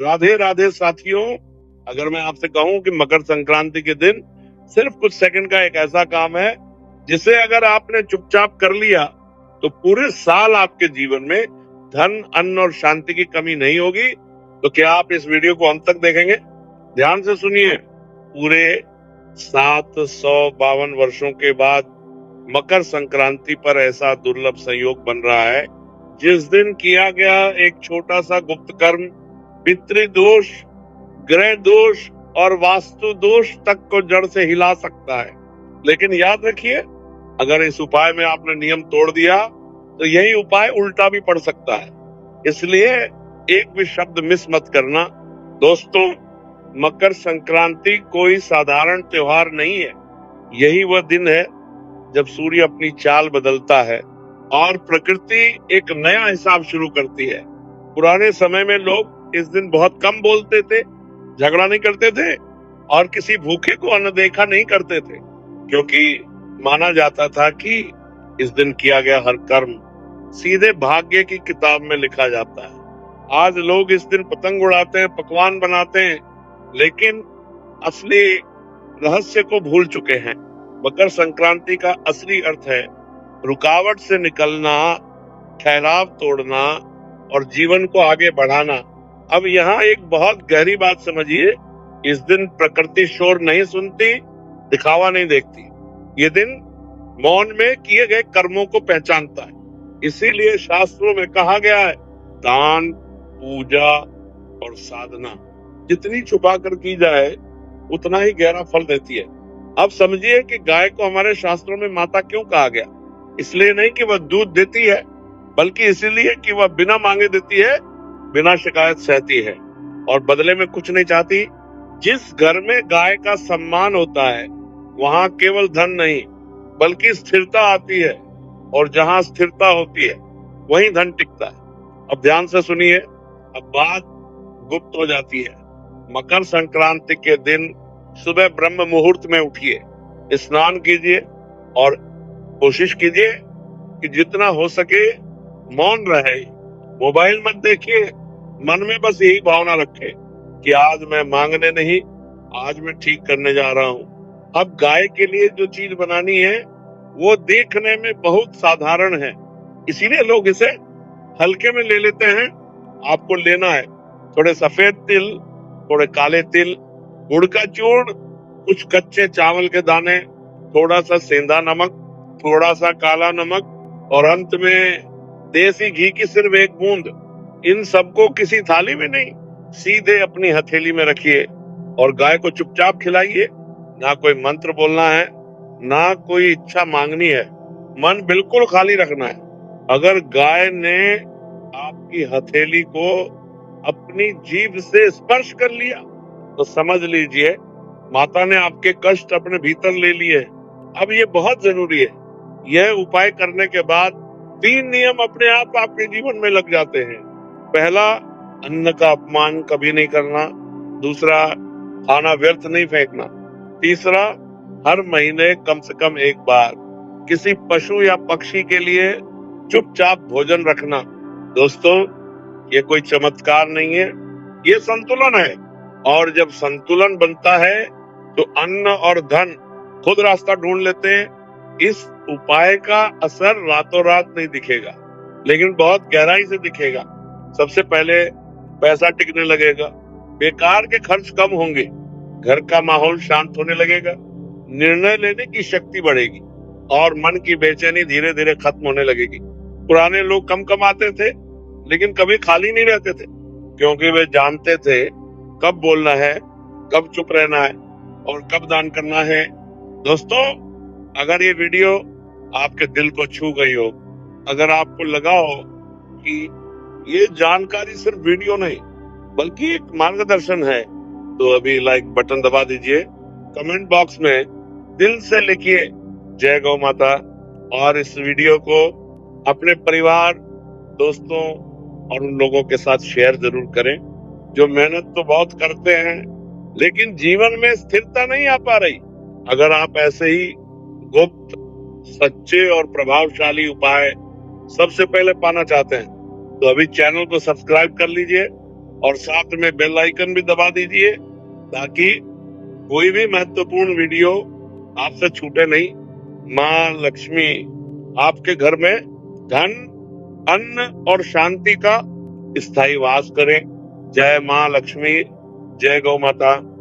राधे राधे साथियों। अगर मैं आपसे कहूं कि मकर संक्रांति के दिन सिर्फ कुछ सेकंड का एक ऐसा काम है जिसे अगर आपने चुपचाप कर लिया तो पूरे साल आपके जीवन में धन, अन्न और शांति की कमी नहीं होगी, तो क्या आप इस वीडियो को अंत तक देखेंगे? ध्यान से सुनिए। पूरे 752 वर्षों के बाद मकर संक्रांति पर ऐसा दुर्लभ संयोग बन रहा है जिस दिन किया गया एक छोटा सा गुप्त कर्म पितृदोष, ग्रह दोष और वास्तु दोष तक को जड़ से हिला सकता है। लेकिन याद रखिए, अगर इस उपाय में आपने नियम तोड़ दिया तो यही उपाय उल्टा भी पड़ सकता है। इसलिए एक भी शब्द मिस मत करना। दोस्तों, मकर संक्रांति कोई साधारण त्योहार नहीं है। यही वह दिन है जब सूर्य अपनी चाल बदलता है और प्रकृति एक नया हिसाब शुरू करती है। पुराने समय में लोग इस दिन बहुत कम बोलते थे, झगड़ा नहीं करते थे और किसी भूखे को अनदेखा नहीं करते थे, क्योंकि माना जाता था कि इस दिन किया गया हर कर्म सीधे भाग्य की किताब में लिखा जाता है। आज लोग इस दिन पतंग उड़ाते हैं, पकवान बनाते हैं, लेकिन असली रहस्य को भूल चुके हैं। मकर संक्रांति का असली अर्थ है रुकावट से निकलना, ठहराव तोड़ना और जीवन को आगे बढ़ाना। अब यहाँ एक बहुत गहरी बात समझिए। इस दिन प्रकृति शोर नहीं सुनती, दिखावा नहीं देखती। ये दिन मौन में किए गए कर्मों को पहचानता है। इसीलिए शास्त्रों में कहा गया है, दान, पूजा और साधना जितनी छुपा कर की जाए उतना ही गहरा फल देती है। अब समझिए कि गाय को हमारे शास्त्रों में माता क्यों कहा गया। इसलिए नहीं कि वह दूध देती है, बल्कि इसलिए कि वह बिना मांगे देती है, बिना शिकायत सहती है और बदले में कुछ नहीं चाहती। जिस घर में गाय का सम्मान होता है वहां केवल धन नहीं बल्कि स्थिरता आती है, और जहां स्थिरता होती है वहीं धन टिकता है। अब ध्यान से सुनिए, अब बात गुप्त हो जाती है। मकर संक्रांति के दिन सुबह ब्रह्म मुहूर्त में उठिए, स्नान कीजिए और कोशिश कीजिए कि जितना हो सके मौन रहे। मोबाइल मत देखिए, मन में बस यही भावना रखे कि आज मैं मांगने नहीं, आज मैं ठीक करने जा रहा हूँ। अब गाय के लिए जो चीज बनानी है वो देखने में बहुत साधारण है, इसीलिए लोग इसे हल्के में ले लेते हैं। आपको लेना है थोड़े सफेद तिल, थोड़े काले तिल, गुड़ का चूर्ण, कुछ कच्चे चावल के दाने, थोड़ा सा सेंधा नमक, थोड़ा सा काला नमक और अंत में देसी घी की सिर्फ एक बूंद। इन सबको किसी थाली में नहीं, सीधे अपनी हथेली में रखिए और गाय को चुपचाप खिलाइए। ना कोई मंत्र बोलना है, ना कोई इच्छा मांगनी है, मन बिल्कुल खाली रखना है। अगर गाय ने आपकी हथेली को अपनी जीभ से स्पर्श कर लिया तो समझ लीजिए माता ने आपके कष्ट अपने भीतर ले लिए। अब ये बहुत जरूरी है। यह उपाय करने के बाद 3 नियम अपने आप आपके जीवन में लग जाते हैं। पहला, अन्न का अपमान कभी नहीं करना। दूसरा, खाना व्यर्थ नहीं फेंकना। तीसरा, हर महीने कम से कम एक बार किसी पशु या पक्षी के लिए चुपचाप भोजन रखना। दोस्तों, ये कोई चमत्कार नहीं है, ये संतुलन है। और जब संतुलन बनता है तो अन्न और धन खुद रास्ता ढूंढ लेते हैं। इस उपाय का असर रातों रात नहीं दिखेगा, लेकिन बहुत गहराई से दिखेगा। सबसे पहले पैसा टिकने लगेगा, बेकार के खर्च कम होंगे, घर का माहौल शांत होने लगेगा, निर्णय लेने की शक्ति बढ़ेगी और मन की बेचैनी धीरे धीरे खत्म होने लगेगी। पुराने लोग कम कमाते थे लेकिन कभी खाली नहीं रहते थे, क्योंकि वे जानते थे कब बोलना है, कब चुप रहना है और कब दान करना है। दोस्तों, अगर ये वीडियो आपके दिल को छू गई हो, अगर आपको लगा हो कि ये जानकारी सिर्फ वीडियो नहीं बल्कि एक मार्गदर्शन है, तो अभी लाइक बटन दबा दीजिए। कमेंट बॉक्स में दिल से लिखिए जय गौ माता और इस वीडियो को अपने परिवार, दोस्तों और उन लोगों के साथ शेयर जरूर करें जो मेहनत तो बहुत करते हैं लेकिन जीवन में स्थिरता नहीं आ पा रही। अगर आप ऐसे ही गुप्त, सच्चे और प्रभावशाली उपाय सबसे पहले पाना चाहते हैं तो अभी चैनल को सब्सक्राइब कर लीजिए और साथ में बेल आइकन भी दबा दीजिए ताकि कोई भी महत्वपूर्ण वीडियो आपसे छूटे नहीं। माँ लक्ष्मी आपके घर में धन, अन्न और शांति का स्थायी वास करें। जय माँ लक्ष्मी, जय गौ माता।